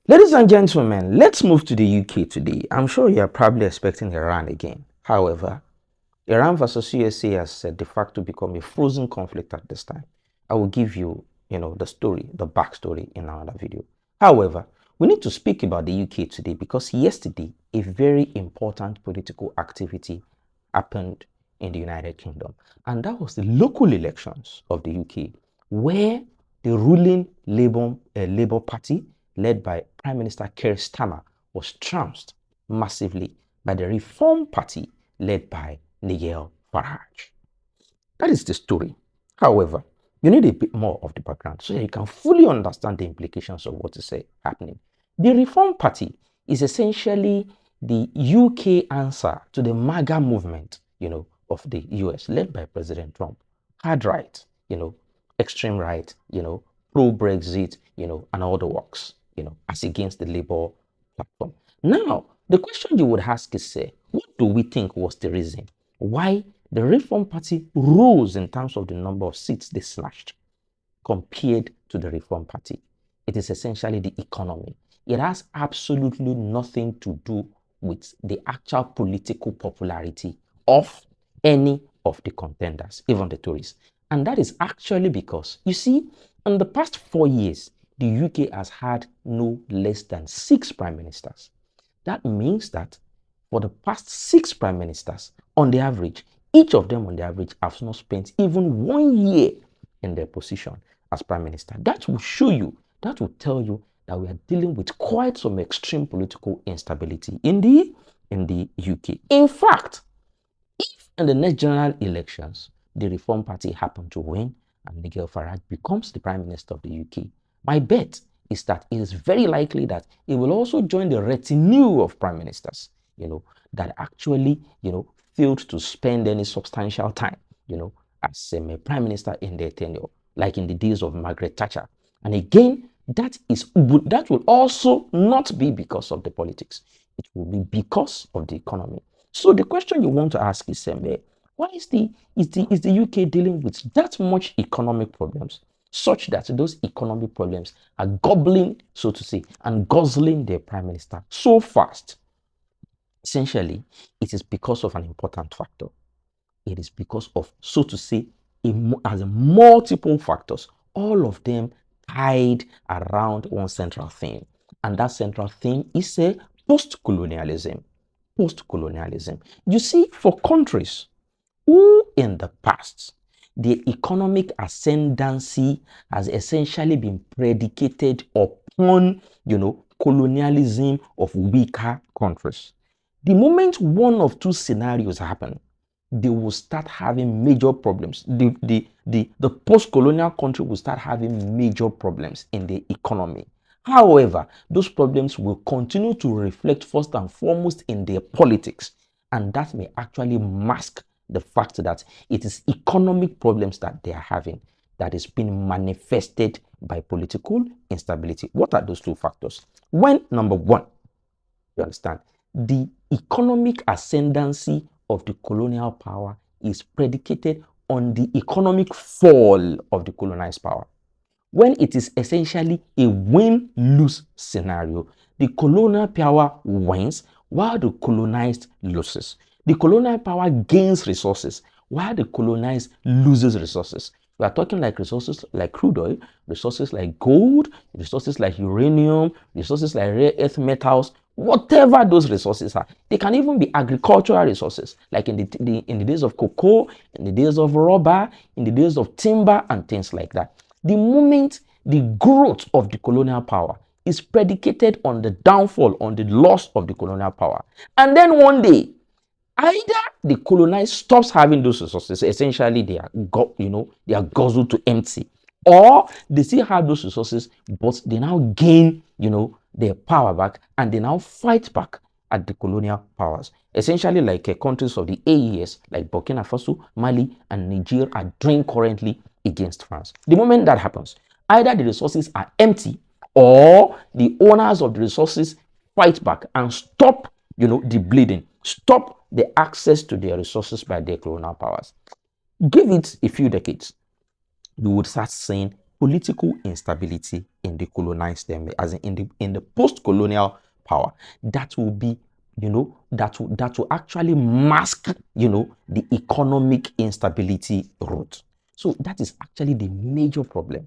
Ladies and gentlemen, let's move to the UK today. I'm sure you're probably expecting Iran again. However, Iran versus USA has de facto become a frozen conflict at this time. I will give you, the story, the backstory in another video. However, we need to speak about the UK today because yesterday a very important political activity happened in the United Kingdom, and that was the local elections of the UK, where the ruling Labour Party, led by Prime Minister Keir Starmer, was trounced massively by the Reform Party, led by Nigel Farage. That is the story. However, you need a bit more of the background so that you can fully understand the implications of what is happening. The Reform Party is essentially the UK answer to the MAGA movement, of the US, led by President Trump. Hard right, extreme right, pro-Brexit, and all the works, as against the Labour platform. Now, the question you would ask is, what do we think was the reason why the Reform Party rose in terms of the number of seats they snatched compared to the Reform Party? It is essentially the economy. It has absolutely nothing to do with the actual political popularity of any of the contenders, even the Tories. And that is actually because, you see, in the past 4 years, the UK has had no less than 6 prime ministers. That means that for the past 6 prime ministers, on the average, each of them on the average have not spent even 1 year in their position as prime minister. That will show you, that will tell you that we are dealing with quite some extreme political instability in the UK. In fact, if in the next general elections, the Reform Party happen to win and Nigel Farage becomes the prime minister of the UK, my bet is that it is very likely that he will also join the retinue of prime ministers, that actually, failed to spend any substantial time, as a prime minister in their tenure, like in the days of Margaret Thatcher. And again, that will also not be because of the politics. It will be because of the economy. So the question you want to ask is, why is the UK dealing with that much economic problems, such that those economic problems are gobbling, so to say, and guzzling their prime minister so fast? Essentially, it is because of an important factor. It is because of, so to say, as multiple factors, all of them tied around one central theme. And that central theme is a post-colonialism. Post-colonialism. You see, for countries who in the past, the economic ascendancy has essentially been predicated upon, colonialism of weaker countries. The moment one of two scenarios happen, they will start having major problems. The post-colonial country will start having major problems in the economy. However, those problems will continue to reflect first and foremost in their politics, and that may actually mask the fact that it is economic problems that they are having that is being manifested by political instability. What are those two factors? When, number one, you understand, the economic ascendancy of the colonial power is predicated on the economic fall of the colonized power. When it is essentially a win-lose scenario, the colonial power wins while the colonized loses. The colonial power gains resources while the colonized loses resources. We are talking like resources like crude oil, resources like gold, resources like uranium, resources like rare earth metals, whatever those resources are. They can even be agricultural resources, like in the days of cocoa, in the days of rubber, in the days of timber, and things like that. The moment the growth of the colonial power is predicated on the downfall, on the loss of the colonial power, and then one day, either the colonized stops having those resources, essentially they are guzzled to empty, or they still have those resources, but they now gain, their power back, and they now fight back at the colonial powers. Essentially like countries of the AES, like Burkina Faso, Mali, and Niger are doing currently against France. The moment that happens, either the resources are empty, or the owners of the resources fight back and stop, the bleeding, stop the access to their resources by their colonial powers. Give it a few decades, you would start seeing political instability in the colonized as in the post-colonial power that will be, that will actually mask, the economic instability route. So that is actually the major problem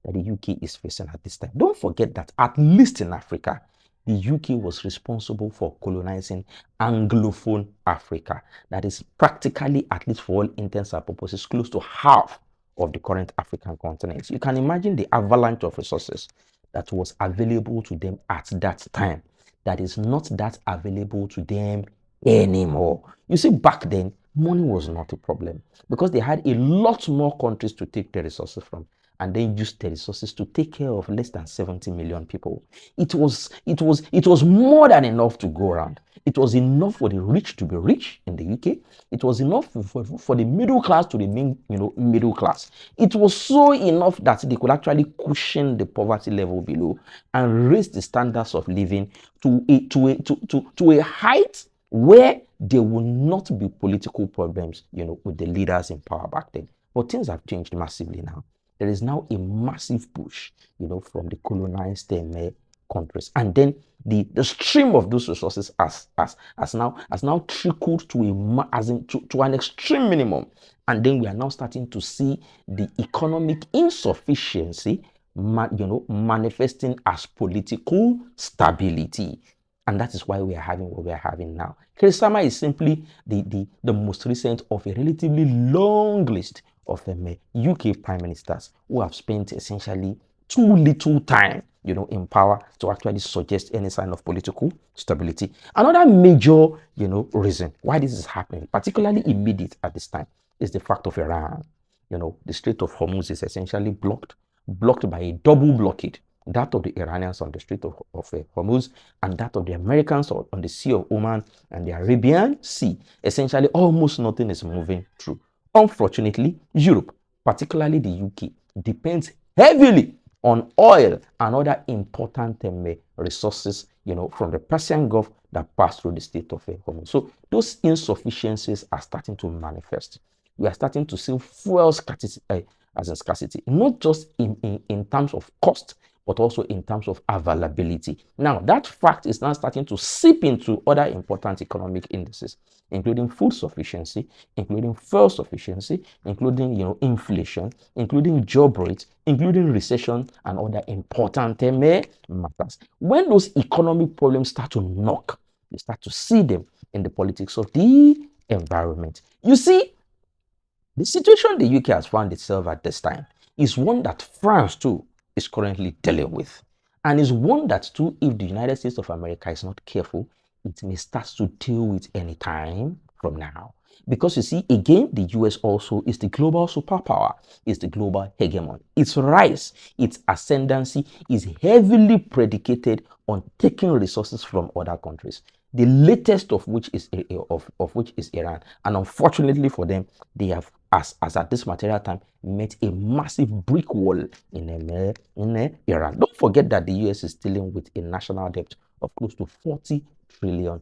that the UK is facing at this time. Don't forget that at least in Africa, the UK was responsible for colonizing Anglophone Africa. That is practically, at least for all intents and purposes, close to half of the current African continent. You can imagine the avalanche of resources that was available to them at that time that is not that available to them anymore. You see, back then, money was not a problem because they had a lot more countries to take the resources from and then use the resources to take care of less than 70 million people. It was more than enough to go around. It was enough for the rich to be rich in the UK. It was enough for the middle class to remain, middle class. It was so enough that they could actually cushion the poverty level below and raise the standards of living to a height where there will not be political problems, with the leaders in power back then. But things have changed massively now. There is now a massive push, from the colonized countries, and then the stream of those resources has now trickled to to an extreme minimum, and then we are now starting to see the economic insufficiency, manifesting as political stability. And that is why we are having what we are having now. Keir is simply the most recent of a relatively long list of UK prime ministers who have spent essentially too little time, in power to actually suggest any sign of political stability. Another major, reason why this is happening, particularly immediate at this time, is the fact of Iran. The Strait of Hormuz is essentially blocked by a double blockade, that of the Iranians on the Strait of Hormuz and that of the Americans on the Sea of Oman and the Arabian Sea. Essentially, almost nothing is moving through. Unfortunately, Europe, particularly the UK, depends heavily on oil and other important resources, from the Persian Gulf that pass through the Strait of Hormuz. So those insufficiencies are starting to manifest. We are starting to see fuel scarcity, not just in terms of cost, but also in terms of availability. Now, that fact is now starting to seep into other important economic indices, including food sufficiency, including fuel sufficiency, including, inflation, including job rates, including recession, and other important matters. When those economic problems start to knock, you start to see them in the politics of the environment. You see, the situation the UK has found itself at this time is one that France too is currently dealing with, and is one that too, if the United States of America is not careful, it may start to deal with any time from now. Because you see, again, the US also is the global superpower, is the global hegemon. Its rise, its ascendancy is heavily predicated on taking resources from other countries. The latest of which is Iran, and unfortunately for them, they have, as at this material time, met a massive brick wall in Iran. Don't forget that the US is dealing with a national debt of close to $40 trillion.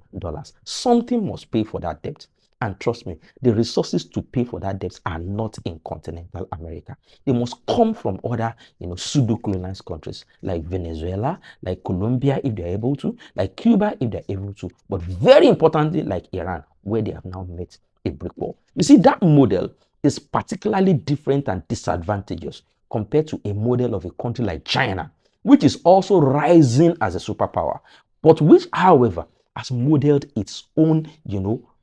Something must pay for that debt. And trust me, the resources to pay for that debt are not in continental America. They must come from other, pseudo-colonized countries like Venezuela, like Colombia, if they're able to, like Cuba, if they're able to, but very importantly, like Iran, where they have now met a brick wall. You see, that model is particularly different and disadvantageous compared to a model of a country like China, which is also rising as a superpower, but which, however, has modeled its own,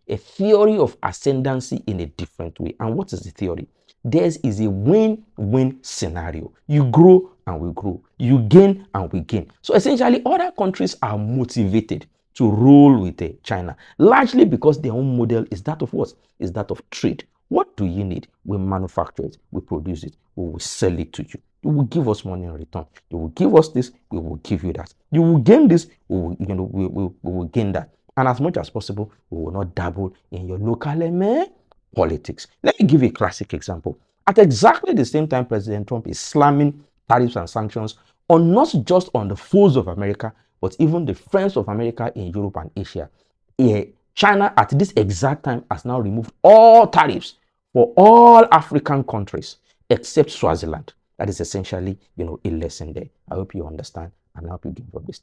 a theory of ascendancy in a different way. And what is the theory? Theirs is a win-win scenario. You grow and we grow. You gain and we gain. So essentially, other countries are motivated to roll with China, largely because their own model is that of what? Is that of trade. What do you need? We manufacture it, we produce it, we will sell it to you. You will give us money in return. You will give us this, we will give you that. You will gain this, we will gain that. And as much as possible, we will not dabble in your local politics. Let me give you a classic example. At exactly the same time, President Trump is slamming tariffs and sanctions on not just on the foes of America, but even the friends of America in Europe and Asia. China, at this exact time, has now removed all tariffs for all African countries except Swaziland. That is essentially, a lesson there. I hope you understand and I hope you gain from this.